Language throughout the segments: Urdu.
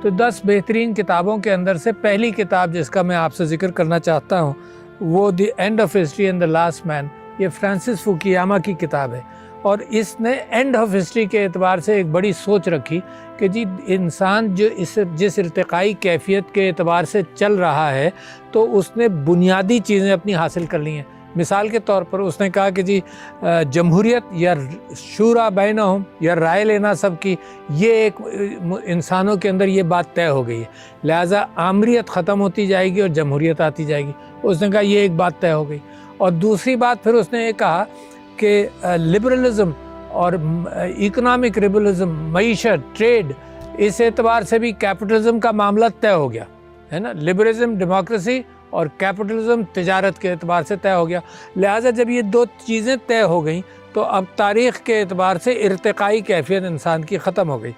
تو 10 بہترین کتابوں کے اندر سے پہلی کتاب جس کا میں آپ سے ذکر کرنا چاہتا ہوں وہ the end of history and the last man, یہ فرانسس فوکویاما کی کتاب ہے، اور اس نے اینڈ آف ہسٹری کے اعتبار سے ایک بڑی سوچ رکھی کہ جی انسان جو جس ارتقائی کیفیت کے اعتبار سے چل رہا ہے تو اس نے بنیادی چیزیں اپنی حاصل کر لی ہیں۔ مثال کے طور پر اس نے کہا کہ جی جمہوریت یا شورا بینہم یا رائے لینا سب کی، یہ ایک انسانوں کے اندر یہ بات طے ہو گئی ہے، لہٰذا آمریت ختم ہوتی جائے گی اور جمہوریت آتی جائے گی۔ اس نے کہا یہ ایک بات طے ہو گئی۔ اور دوسری بات پھر اس نے یہ کہا کہ لبرلزم اور اکنامک لبرلزم، معیشت، ٹریڈ، اس اعتبار سے بھی کیپٹلزم کا معاملہ طے ہو گیا ہے نا، لبرلزم ڈیموکریسی اور کیپٹلزم تجارت کے اعتبار سے طے ہو گیا۔ لہٰذا جب یہ دو چیزیں طے ہو گئیں تو اب تاریخ کے اعتبار سے ارتقائی کیفیت انسان کی ختم ہو گئی۔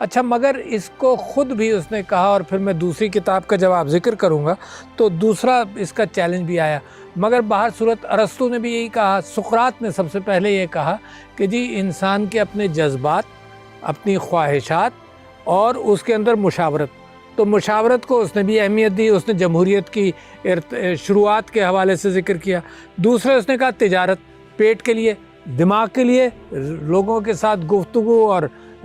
اچھا، مگر اس کو خود بھی اس نے کہا، اور پھر میں دوسری کتاب کا جب آپ ذکر کروں گا تو دوسرا اس کا چیلنج بھی آیا، مگر باہر صورت ارسطو نے بھی یہی کہا، سقراط نے سب سے پہلے یہ کہا کہ جی انسان کے اپنے جذبات، اپنی خواہشات اور اس کے اندر مشاورت، تو مشاورت کو اس نے بھی اہمیت دی۔ اس نے جمہوریت کی شروعات کے حوالے سے ذکر کیا۔ دوسرے اس نے کہا تجارت، پیٹ کے لیے، دماغ کے لیے، لوگوں کے ساتھ گفتگو اور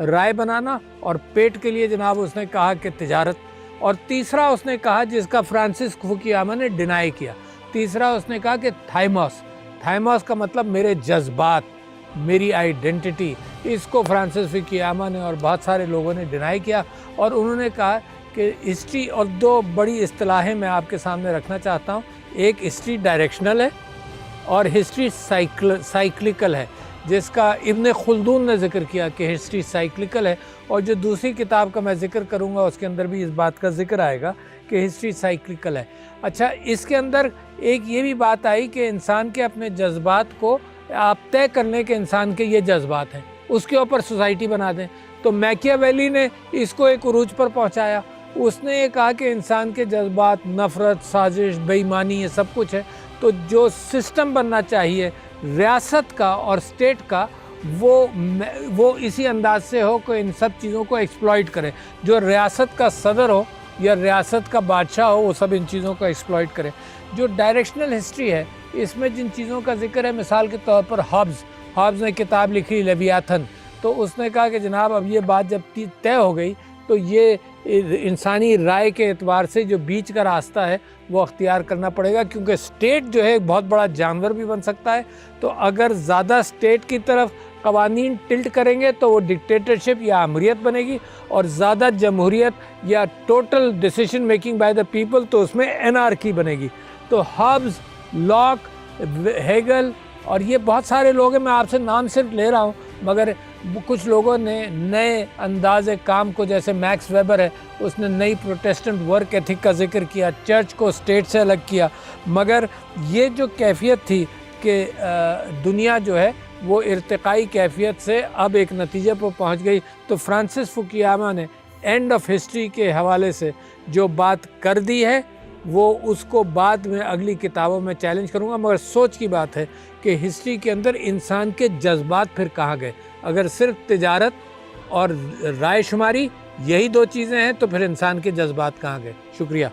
رائے بنانا، اور پیٹ کے لیے جناب اس نے کہا کہ تجارت۔ اور تیسرا اس نے کہا جس کا فرانسس فوکویاما نے ڈینائی کیا، تیسرا اس نے کہا کہ تھائموس کا مطلب میرے جذبات، میری آئیڈینٹی، اس کو فرانسس فوکویاما نے اور بہت سارے لوگوں نے ڈینائی کیا، اور انہوں نے کہا کہ ہسٹری، اور دو بڑی اصطلاحیں میں آپ کے سامنے رکھنا چاہتا ہوں، ایک ہسٹری ڈائریکشنل ہے اور ہسٹری سائیکلیکل ہے، جس کا ابن خلدون نے ذکر کیا کہ ہسٹری سائیکلیکل ہے، اور جو دوسری کتاب کا میں ذکر کروں گا اس کے اندر بھی اس بات کا ذکر آئے گا کہ ہسٹری سائیکلیکل ہے۔ اچھا، اس کے اندر ایک یہ بھی بات آئی کہ انسان کے اپنے جذبات کو آپ طے کر لیں کہ انسان کے یہ جذبات ہیں، اس کے اوپر سوسائٹی بنا دیں۔ تو میکیاویلی نے اس کو ایک عروج پر پہنچایا، اس نے یہ کہا کہ انسان کے جذبات، نفرت، سازش، بے ایمانی، یہ سب کچھ ہے، تو جو سسٹم بننا چاہیے ریاست کا اور اسٹیٹ کا، وہ اسی انداز سے ہو کہ ان سب چیزوں کو ایکسپلائٹ کرے، جو ریاست کا صدر ہو یا ریاست کا بادشاہ ہو وہ سب ان چیزوں کو ایکسپلائٹ کرے۔ جو ڈائریکشنل ہسٹری ہے اس میں جن چیزوں کا ذکر ہے، مثال کے طور پر ہابز نے کتاب لکھی لیویاتھن، تو اس نے کہا کہ جناب اب یہ بات جب طے ہو گئی تو یہ انسانی رائے کے اعتبار سے جو بیچ کا راستہ ہے وہ اختیار کرنا پڑے گا، کیونکہ اسٹیٹ جو ہے ایک بہت بڑا جانور بھی بن سکتا ہے، تو اگر زیادہ اسٹیٹ کی طرف قوانین ٹلٹ کریں گے تو وہ ڈکٹیٹرشپ یا آمریت بنے گی، اور زیادہ جمہوریت یا total decision making by the people تو اس میں انارکی بنے گی۔ تو ہابز، لاک، ہیگل اور یہ بہت سارے لوگ ہیں، میں آپ سے نام صرف لے رہا ہوں، مگر کچھ لوگوں نے نئے انداز کام کو، جیسے میکس ویبر ہے، اس نے نئی پروٹیسٹنٹ ورک ایتھک کا ذکر کیا، چرچ کو اسٹیٹ سے الگ کیا، مگر یہ جو کیفیت تھی کہ دنیا جو ہے وہ ارتقائی کیفیت سے اب ایک نتیجے پر پہنچ گئی، تو فرانسس فوکویاما نے اینڈ آف ہسٹری کے حوالے سے جو بات کر دی ہے وہ اس کو بعد میں اگلی کتابوں میں چیلنج کروں گا، مگر سوچ کی بات ہے کہ ہسٹری کے اندر انسان کے جذبات پھر کہاں گئے؟ اگر صرف تجارت اور رائے شماری یہی دو چیزیں ہیں تو پھر انسان کے جذبات کہاں گئے؟ شکریہ۔